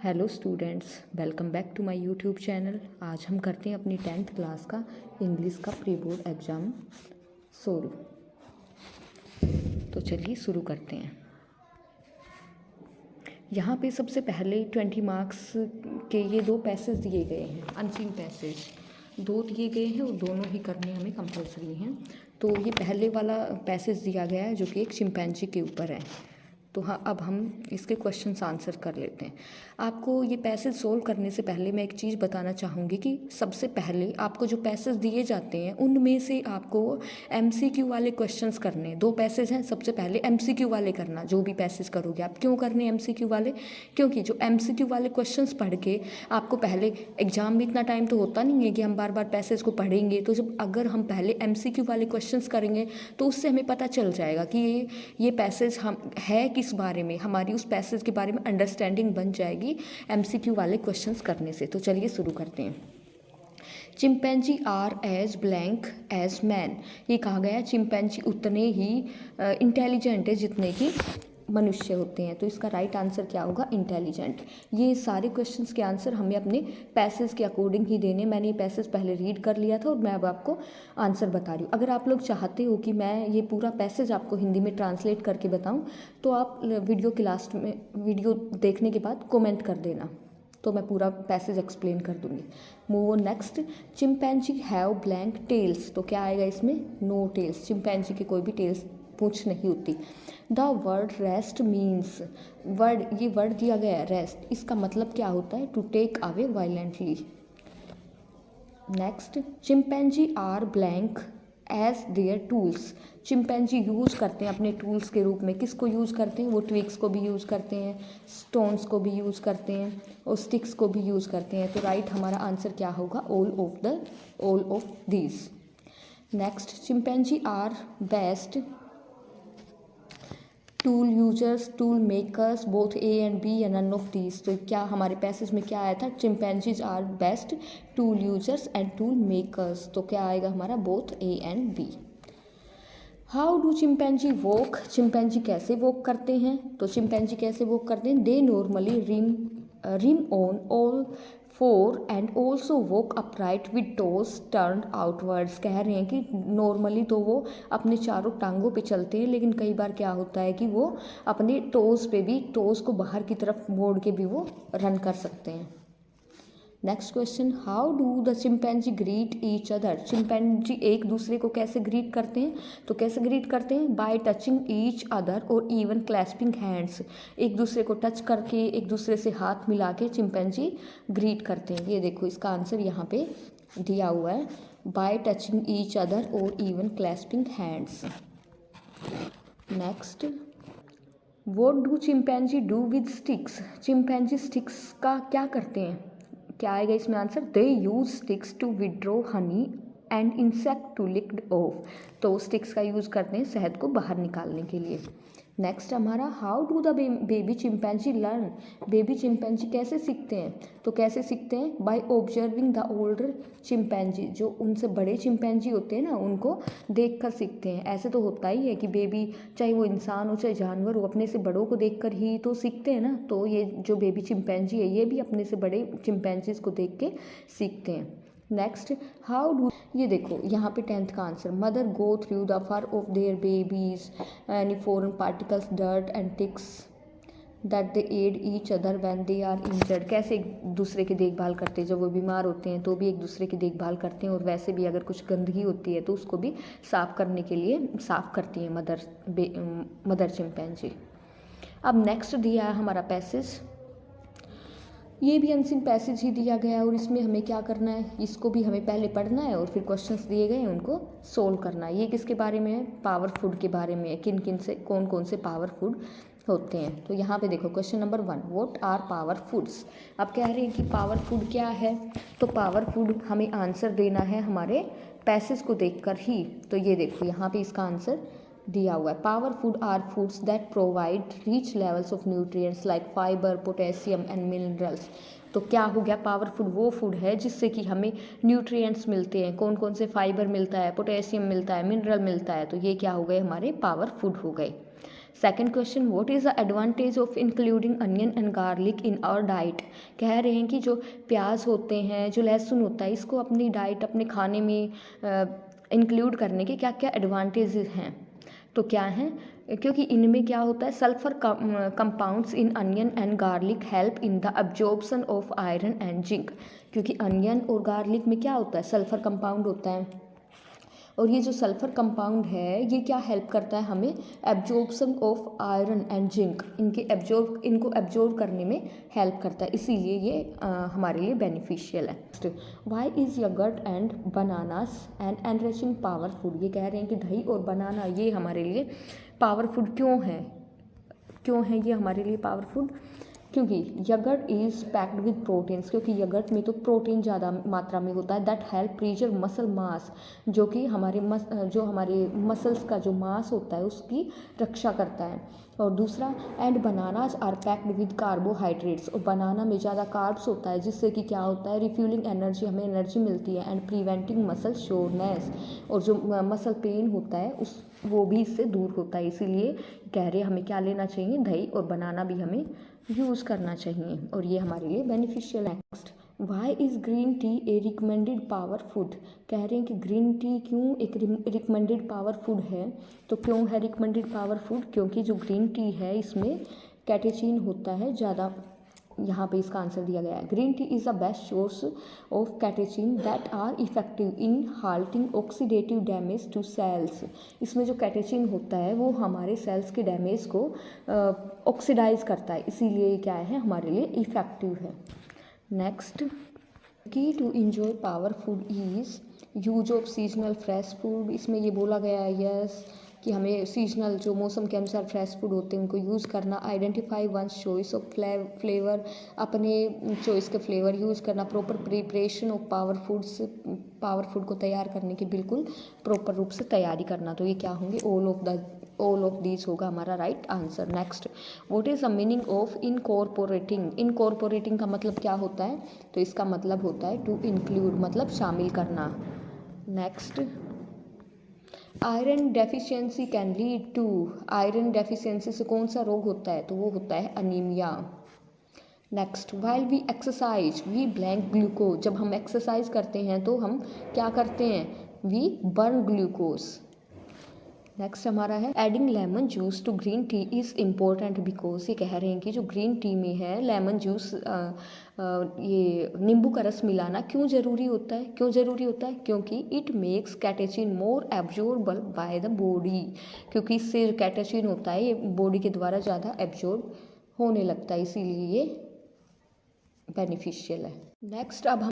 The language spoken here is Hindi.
Hello students, welcome back to my YouTube channel. आज हम करते हैं अपनी 10th क्लास का इंग्लिश का प्री बोर्ड एग्ज़ाम सोल्व। तो चलिए शुरू करते हैं। यहाँ पे सबसे पहले 20 मार्क्स के ये दो पैसेज दिए गए हैं, अनसीन पैसेज दो दिए गए हैं और दोनों ही करने हमें कंपलसरी हैं। तो ये पहले वाला पैसेज दिया गया है जो कि एक चिंपैंजी के ऊपर है। तो हाँ, अब हम इसके क्वेश्चंस आंसर कर लेते हैं। आपको ये पैसेज सोल्व करने से पहले मैं एक चीज़ बताना चाहूँगी कि सबसे पहले आपको जो पैसेज दिए जाते हैं उनमें से आपको एमसीक्यू वाले क्वेश्चंस करने। दो पैसेज हैं, सबसे पहले एमसीक्यू वाले करना। जो भी पैसेज करोगे आप, क्यों करने एमसीक्यू वाले? क्योंकि जो एमसीक्यू वाले क्वेश्चंस पढ़ के आपको पहले एग्जाम में इतना टाइम तो होता नहीं है कि हम बार बार पैसेज को पढ़ेंगे। तो जब अगर हम पहले एमसीक्यू वाले क्वेश्चंस करेंगे तो उससे हमें पता चल जाएगा कि ये पैसेज हम है किस बारे में, हमारी उस पैसेज के बारे में अंडरस्टैंडिंग बन जाएगी एमसीक्यू वाले क्वेश्चंस करने से। तो चलिए शुरू करते हैं। Chimpanzee are as blank as man. ये कहा गया चिंपैंजी उतने ही इंटेलिजेंट है जितने कि मनुष्य होते हैं। तो इसका राइट आंसर क्या होगा? इंटेलिजेंट। ये सारे क्वेश्चंस के आंसर हमें अपने पैसेज के अकॉर्डिंग ही देने। मैंने ये पैसेज पहले रीड कर लिया था और मैं अब आपको आंसर बता रही हूँ। अगर आप लोग चाहते हो कि मैं ये पूरा पैसेज आपको हिंदी में ट्रांसलेट करके बताऊँ तो आप वीडियो के लास्ट में, वीडियो देखने के बाद कमेंट कर देना, तो मैं पूरा पैसेज एक्सप्लेन कर दूंगी। Move on next. Chimpanzee have blank tails. तो क्या आएगा इसमें? No tales. चिंपैंजी की कोई भी टेल्स पूंछ नहीं होती। द वर्ड रेस्ट मीन्स, ये वर्ड दिया गया है रेस्ट, इसका मतलब क्या होता है? To take away violently. Next, chimpanzee are blank as their tools. Chimpanzee use करते हैं अपने टूल्स के रूप में। किसको यूज़ करते हैं? वो ट्विग्स को भी यूज़ करते हैं, स्टोन्स को भी यूज़ करते हैं और स्टिक्स को भी यूज़ करते हैं। तो राइट हमारा आंसर क्या होगा? All of these. Next, chimpanzee are best tool users, tool makers, both A and B या नन ऑफ दीज। तो क्या हमारे पैसेज में क्या आया था? Chimpanzees are best tool users and tool makers. तो क्या आएगा हमारा? Both A and B. How do chimpanzee walk. Chimpanzee कैसे वॉक करते हैं? तो चिंपैंजी कैसे वॉक करते हैं? They normally roam on all four and also walk upright with toes turned outwards. कह रहे हैं कि नॉर्मली तो वो अपने चारों टांगों पे चलते हैं, लेकिन कई बार क्या होता है कि वो अपने टोज पे भी, टोज को बाहर की तरफ मोड़ के भी वो रन कर सकते हैं। Next question, how do the chimpanzee greet each other. Chimpanzee एक दूसरे को कैसे ग्रीट करते हैं? तो कैसे ग्रीट करते हैं? बाय टचिंग ईच अदर और इवन क्लैस्पिंग हैंड्स। एक दूसरे को टच करके, एक दूसरे से हाथ मिला के चिंपैंजी ग्रीट करते हैं। ये देखो इसका आंसर यहाँ पे दिया हुआ है, बाय टचिंग ईच अदर और even clasping hands. Next, what do chimpanzee do with sticks. Chimpanzee sticks का क्या करते हैं? क्या आएगा इसमें answer? They use sticks to withdraw honey and insect to licked off. तो स्टिक्स का यूज़ करते हैं शहद को बाहर निकालने के लिए। नेक्स्ट हमारा, how do the baby chimpanzee learn. Baby chimpanzee कैसे सीखते हैं? तो कैसे सीखते हैं? By observing the older chimpanzee. जो उनसे बड़े चिंपैंजी होते हैं ना, उनको देख कर सीखते हैं। ऐसे तो होता ही है कि बेबी, चाहे वो इंसान हो चाहे जानवर हो, अपने से बड़ों को देख कर ही तो सीखते हैं ना। तो ये जो बेबी चिंपैंजी है ये भी अपने से बड़े चिंपैंजीज को देख के सीखते हैं। नेक्स्ट, हाउ डू, ये देखो यहाँ पे 10th का answer, mother go through the fur of their babies any foreign particles, dirt and ticks that they aid each other when they are injured. कैसे एक दूसरे की देखभाल करते हैं, जब वो बीमार होते हैं तो भी एक दूसरे की देखभाल करते हैं, और वैसे भी अगर कुछ गंदगी होती है तो उसको भी साफ़ करने के लिए साफ़ करती है मदर चिंपैंजी। अब नेक्स्ट दिया है हमारा पैसेज, ये भी अनसीन पैसेज ही दिया गया है और इसमें हमें क्या करना है? इसको भी हमें पहले पढ़ना है और फिर क्वेश्चंस दिए गए हैं उनको सोल्व करना है। ये किसके बारे में है? पावर फूड के बारे में है। किन किन से, कौन कौन से पावर फूड होते हैं। तो यहाँ पे देखो question number 1, what are power foods. अब कह रहे हैं कि पावर फूड क्या है, तो पावर फूड हमें आंसर देना है हमारे पैसेज को देखकर ही। तो ये देखो यहाँ पे इसका आंसर दिया हुआ है, power food are foods that provide rich levels of nutrients like fibre, potassium and minerals. तो क्या हो गया? पावर फूड वो फूड है जिससे कि हमें न्यूट्रिएंट्स मिलते हैं। कौन कौन से? फाइबर मिलता है, पोटेशियम मिलता है, मिनरल मिलता है। तो ये क्या हो गए? हमारे पावर फूड हो गए। Second question, what is the advantage of including onion and garlic in our diet. कह रहे हैं कि जो प्याज होते हैं, जो लहसुन होता है, इसको अपनी डाइट, अपने खाने में इंक्लूड करने के क्या क्या एडवांटेज हैं। तो क्या हैं, क्योंकि इनमें क्या होता है, sulphur compounds in onion and garlic help in the absorption of iron and zinc. क्योंकि अनियन और गार्लिक में क्या होता है, सल्फर कंपाउंड होता है, और ये जो सल्फर कंपाउंड है ये क्या हेल्प करता है हमें, absorption of iron and zinc, इनको एब्जॉर्ब करने में हेल्प करता है, इसीलिए ये हमारे लिए बेनिफिशियल है। Why is yogurt and bananas and enriching power food. ये कह रहे हैं कि दही और बनाना ये हमारे लिए पावर फूड क्यों है ये हमारे लिए पावर फूड, क्योंकि यगर्ट इज़ पैक्ड विद प्रोटीन्स, क्योंकि यगर्ट में तो प्रोटीन ज़्यादा मात्रा में होता है, दैट हेल्प प्रीजर मसल मास, जो कि हमारे मसल्स का जो मास होता है उसकी रक्षा करता है। और दूसरा, and bananas are packed with carbohydrates, और बनाना में ज़्यादा कार्ब्स होता है, जिससे कि क्या होता है, रिफ्यूलिंग एनर्जी, हमें एनर्जी मिलती है, एंड प्रिवेंटिंग मसल शोरनेस, और जो मसल पेन होता है वो भी इससे दूर होता है। इसीलिए कह रहे हमें क्या लेना चाहिए, दही और बनाना भी हमें यूज़ करना चाहिए, और ये हमारे लिए बेनिफिशियल है। Next, why is green tea a recommended power food. कह रहे हैं कि ग्रीन टी क्यों एक रिकमेंडेड पावर फूड है। तो क्यों है रिकमेंडेड पावर फूड, क्योंकि जो ग्रीन टी है इसमें कैटेचिन होता है ज़्यादा। यहाँ पे इसका आंसर दिया गया है, green tea is the best source of catechin that are effective in halting oxidative damage to cells. इसमें जो कैटेचिन होता है वो हमारे सेल्स के डैमेज को ऑक्सीडाइज करता है, इसीलिए क्या है, हमारे लिए इफ़ेक्टिव है। Next, key to enjoy power food is use of seasonal fresh food. इसमें ये बोला गया है यस कि हमें सीजनल जो मौसम के अनुसार फ्रेश फूड होते हैं उनको यूज़ करना, identify one's choice of flavour, अपने चॉइस के फ्लेवर यूज़ करना, proper preparation of power food को तैयार करने की बिल्कुल प्रॉपर रूप से तैयारी करना। तो ये क्या होंगे, ऑल ऑफ दीज होगा हमारा right answer. Next, what is the meaning of incorporating का मतलब क्या होता है, तो इसका मतलब होता है टू इंक्लूड, मतलब शामिल करना। Next, iron deficiency can lead to, iron deficiency से कौन सा रोग होता है, तो वो होता है anaemia. Next, while we exercise we blank glucose, जब हम एक्सरसाइज करते हैं तो हम क्या करते हैं, वी बर्न ग्लूकोज। नेक्स्ट हमारा है, adding lemon juice to green tea is important because, ये कह रहे हैं कि जो ग्रीन टी में है लेमन जूस, ये नींबू का रस मिलाना क्यों ज़रूरी होता है, क्योंकि it makes catechin more absorbable by the body, क्योंकि इससे जो कैटेचिन होता है ये बॉडी के द्वारा ज़्यादा एब्जॉर्ब होने लगता है, इसीलिए ये बेनिफिशियल है। नेक्स्ट, अब